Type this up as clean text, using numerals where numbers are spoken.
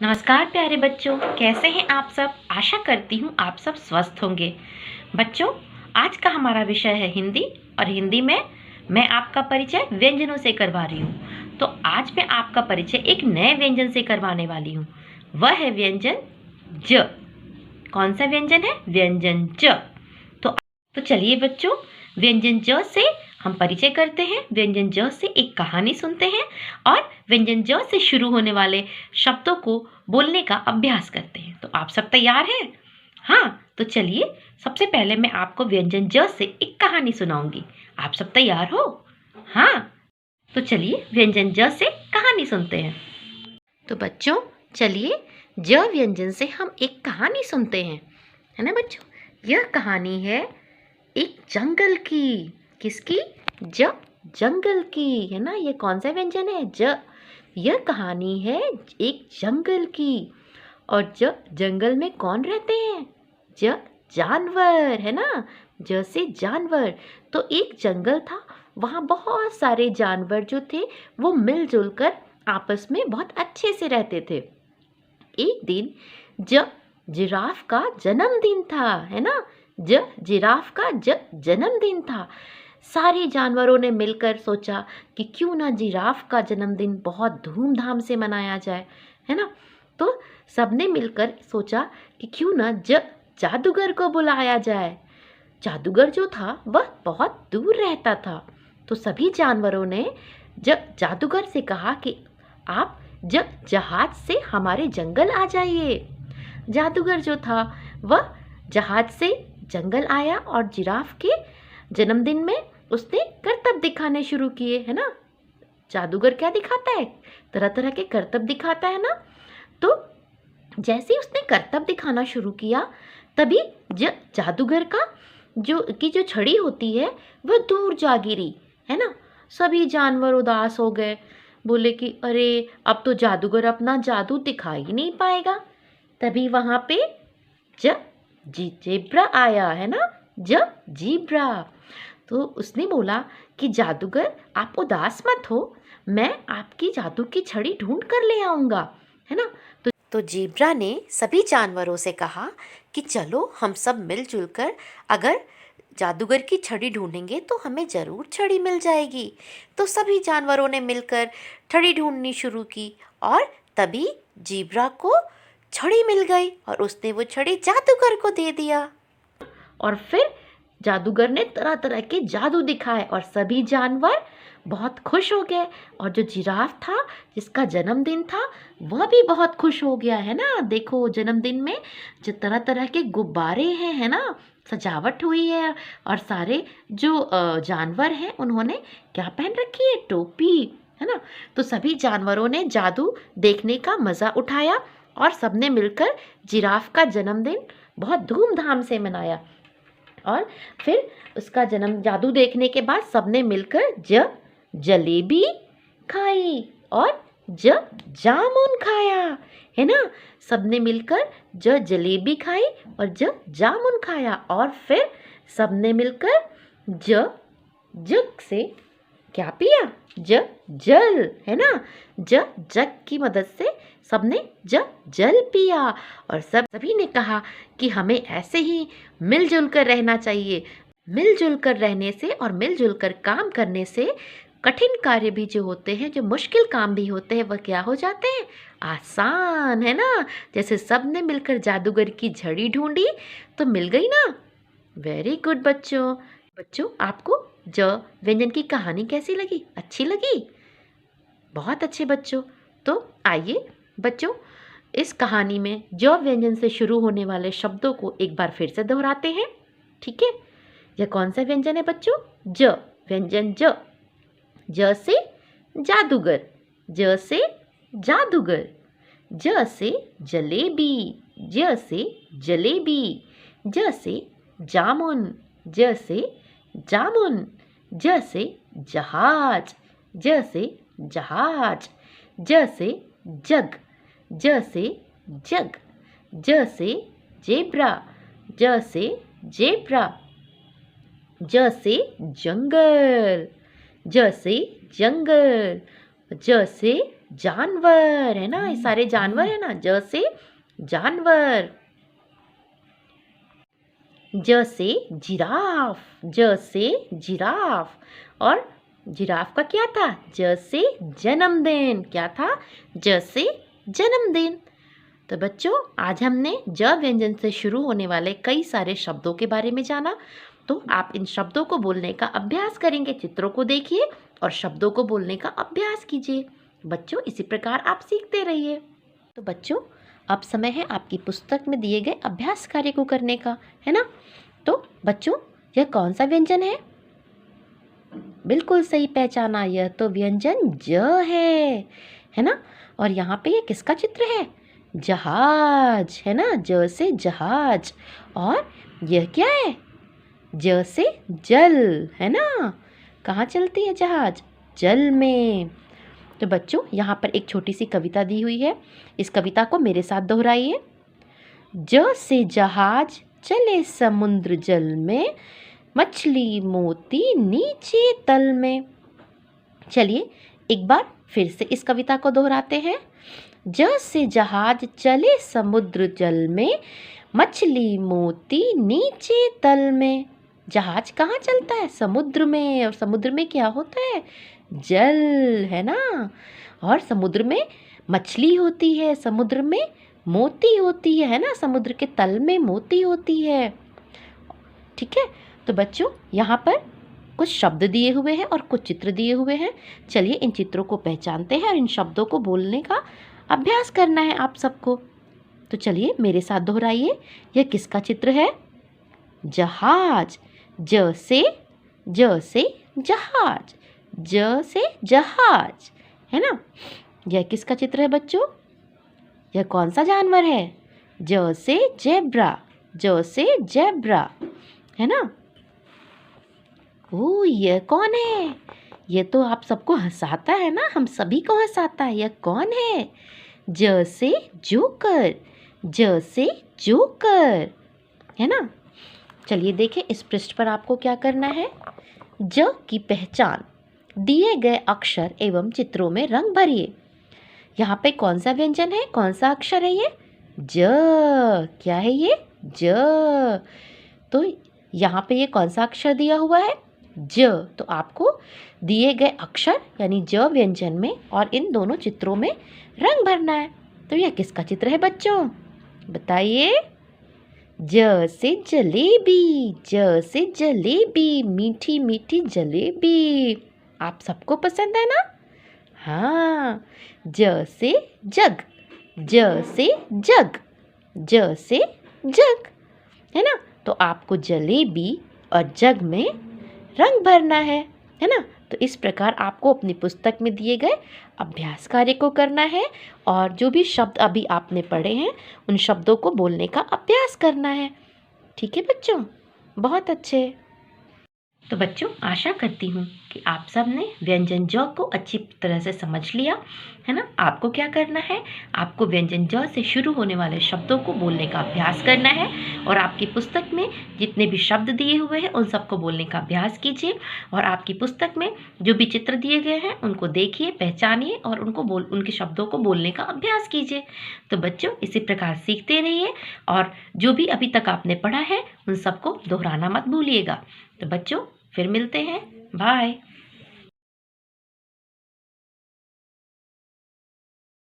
नमस्कार प्यारे बच्चों, कैसे हैं आप सब। आशा करती हूँ आप सब स्वस्थ होंगे। बच्चों, आज का हमारा विषय है हिंदी और हिंदी में मैं आपका परिचय व्यंजनों से करवा रही हूँ। तो आज मैं आपका परिचय एक नए व्यंजन से करवाने वाली हूँ। वह है व्यंजन ज। कौन सा व्यंजन है? व्यंजन ज। तो चलिए बच्चों, व्यंजन ज से हम परिचय करते हैं। व्यंजन ज से एक कहानी सुनते हैं और व्यंजन ज से शुरू होने वाले शब्दों को बोलने का अभ्यास करते हैं। तो आप सब तैयार हैं? हाँ, तो चलिए सबसे पहले मैं आपको व्यंजन ज से एक कहानी सुनाऊंगी। आप सब तैयार हो? हाँ, तो चलिए व्यंजन ज से कहानी सुनते हैं। तो बच्चों, चलिए ज व्यंजन से हम एक कहानी सुनते हैं, है ना बच्चों। यह कहानी है एक जंगल की। किसकी? ज। जंगल की, है ना। ये कौन सा व्यंजन है? ज। यह कहानी है एक जंगल की। और जंगल में कौन रहते हैं? ज। जानवर, है ना। ज से जानवर। तो एक जंगल था, वहाँ बहुत सारे जानवर जो थे वो मिलजुल कर आपस में बहुत अच्छे से रहते थे। एक दिन जिराफ का जन्मदिन था, है ना। जिराफ का जन्मदिन था। सारे जानवरों ने मिलकर सोचा कि क्यों ना जिराफ का जन्मदिन बहुत धूमधाम से मनाया जाए, है ना। तो सबने मिलकर सोचा कि क्यों ना जादूगर को बुलाया जाए। जादूगर जो था वह बहुत दूर रहता था। तो सभी जानवरों ने जादूगर से कहा कि आप जहाज से हमारे जंगल आ जाइए। जादूगर जो था वह जहाज से जंगल आया और जिराफ के जन्मदिन में उसने करतब दिखाने शुरू किए, है ना। जादूगर क्या दिखाता है? तरह तरह के करतब दिखाता है ना। तो जैसे उसने करतब दिखाना शुरू किया, तभी जादूगर का जो छड़ी होती है वह दूर जा गिरी, है ना। सभी जानवर उदास हो गए, बोले कि अरे अब तो जादूगर अपना जादू दिखा ही नहीं पाएगा। तभी वहां पे जेब्रा आया, है ना। जीब्रा। तो उसने बोला कि जादूगर आप उदास मत हो, मैं आपकी जादू की छड़ी ढूंढ कर ले आऊंगा, है ना। तो जीब्रा ने सभी जानवरों से कहा कि चलो हम सब मिलजुल कर अगर जादूगर की छड़ी ढूंढेंगे तो हमें ज़रूर छड़ी मिल जाएगी। तो सभी जानवरों ने मिलकर छड़ी ढूंढनी शुरू की और तभी जीब्रा को छड़ी मिल गई और उसने वो छड़ी जादूगर को दे दिया। और फिर जादूगर ने तरह तरह के जादू दिखाए और सभी जानवर बहुत खुश हो गए। और जो जिराफ था जिसका जन्मदिन था वह भी बहुत खुश हो गया, है ना। देखो जन्मदिन में जो तरह तरह के गुब्बारे हैं, है ना, सजावट हुई है। और सारे जो जानवर हैं उन्होंने क्या पहन रखी है? टोपी, है ना। तो सभी जानवरों ने जादू देखने का मज़ा उठाया और सबने मिलकर जिराफ का जन्मदिन बहुत धूमधाम से मनाया। और फिर उसका जन्म जादू देखने के बाद सबने मिलकर जलेबी खाई और जामुन खाया, है ना। सबने मिलकर जलेबी खाई और जामुन खाया। और फिर सबने मिलकर जग से क्या पिया? जल, है ना। जग की मदद से सबने जल पिया। और सभी ने कहा कि हमें ऐसे ही मिलजुल कर रहना चाहिए। मिलजुल कर रहने से और मिलजुल कर काम करने से कठिन कार्य भी जो होते हैं, जो मुश्किल काम भी होते हैं, वह क्या हो जाते हैं? आसान, है ना। जैसे सबने मिलकर जादूगर की झड़ी ढूंढी तो मिल गई ना। वेरी गुड बच्चों। बच्चों, आपको व्यंजन की कहानी कैसी लगी? अच्छी लगी? बहुत अच्छे बच्चों। तो आइए बच्चों, इस कहानी में व्यंजन से शुरू होने वाले शब्दों को एक बार फिर से दोहराते हैं, ठीक है। यह कौन सा व्यंजन है बच्चों? व्यंजन ज से जादूगर। ज से जादूगर। ज से जलेबी। ज से जलेबी। ज से जामुन। ज से जामुन। ज से जहाज। ज से जहाज। ज से जग। ज से जग। ज से जेब्रा। ज से जेब्रा। ज से जंगल। ज से जंगल। ज से जानवर, है ना, ये सारे जानवर है ना। ज से जानवर। ज से जिराफ, ज से जिराफ। और जिराफ का क्या था? ज से जन्मदिन। क्या था? ज से जन्मदिन। तो बच्चों, आज हमने ज व्यंजन से शुरू होने वाले कई सारे शब्दों के बारे में जाना। तो आप इन शब्दों को बोलने का अभ्यास करेंगे। चित्रों को देखिए और शब्दों को बोलने का अभ्यास कीजिए। बच्चों, इसी प्रकार आप सीखते रहिए। तो बच्चों, अब समय है आपकी पुस्तक में दिए गए अभ्यास कार्य को करने का, है ना। तो बच्चों, यह कौन सा व्यंजन है? बिल्कुल सही पहचाना, यह तो व्यंजन ज है ना। और यहाँ पे ये किसका चित्र है? जहाज, है ना। ज से जहाज। और यह क्या है? ज से जल, है ना। कहाँ चलती है जहाज? जल में। तो बच्चों, यहाँ पर एक छोटी सी कविता दी हुई है। इस कविता को मेरे साथ दोहराइए। ज से जहाज चले समुद्र जल में, मछली मोती नीचे तल में। चलिए एक बार फिर से इस कविता को दोहराते हैं। ज से जहाज चले समुद्र जल में, मछली मोती नीचे तल में। जहाज कहाँ चलता है? समुद्र में। और समुद्र में क्या होता है? जल, है ना। और समुद्र में मछली होती है, समुद्र में मोती होती है ना। समुद्र के तल में मोती होती है। ठीक है। तो बच्चों, यहाँ पर कुछ शब्द दिए हुए हैं और कुछ चित्र दिए हुए हैं। चलिए इन चित्रों को पहचानते हैं और इन शब्दों को बोलने का अभ्यास करना है आप सबको। तो चलिए मेरे साथ दोहराइए। यह किसका चित्र है? जहाज। ज से जहाज। ज से जहाज, है ना। यह किसका चित्र है बच्चों? यह कौन सा जानवर है? ज से जेब्रा। ज से जेब्रा, है ना। ओ, यह कौन है? यह तो आप सबको हंसाता है ना, हम सभी को हंसाता है। यह कौन है? ज से जोकर। ज से जोकर, है ना। चलिए देखें इस पृष्ठ पर आपको क्या करना है। ज की पहचान, दिए गए अक्षर एवं चित्रों में रंग भरिए। यहाँ पे कौन सा व्यंजन है? कौन सा अक्षर है ये? ज। क्या है ये? ज। तो यहाँ पे ये कौन सा अक्षर दिया हुआ है? ज। तो आपको दिए गए अक्षर यानी ज व्यंजन में और इन दोनों चित्रों में रंग भरना है। तो यह किसका चित्र है बच्चों? बताइए। ज से जलेबी। ज से जलेबी, मीठी मीठी जलेबी। आप सबको पसंद है ना? हाँ। ज से जग। ज से जग। ज से जग, है ना। तो आपको जलेबी और जग में रंग भरना है ना। तो इस प्रकार आपको अपनी पुस्तक में दिए गए अभ्यास कार्य को करना है और जो भी शब्द अभी आपने पढ़े हैं उन शब्दों को बोलने का अभ्यास करना है। ठीक है बच्चों, बहुत अच्छे। तो बच्चों, आशा करती हूँ कि आप सब ने व्यंजन ज को अच्छी तरह से समझ लिया, है ना। आपको क्या करना है? आपको व्यंजन ज से शुरू होने वाले शब्दों को बोलने का अभ्यास करना है और आपकी पुस्तक में जितने भी शब्द दिए हुए हैं उन सबको बोलने का अभ्यास कीजिए। और आपकी पुस्तक में जो भी चित्र दिए गए हैं उनको देखिए, पहचानिए और उनके शब्दों को बोलने का अभ्यास कीजिए। तो बच्चों, इसी प्रकार सीखते रहिए और जो भी अभी तक आपने पढ़ा है उन सबको दोहराना मत भूलिएगा। तो बच्चों, फिर मिलते हैं। बाय।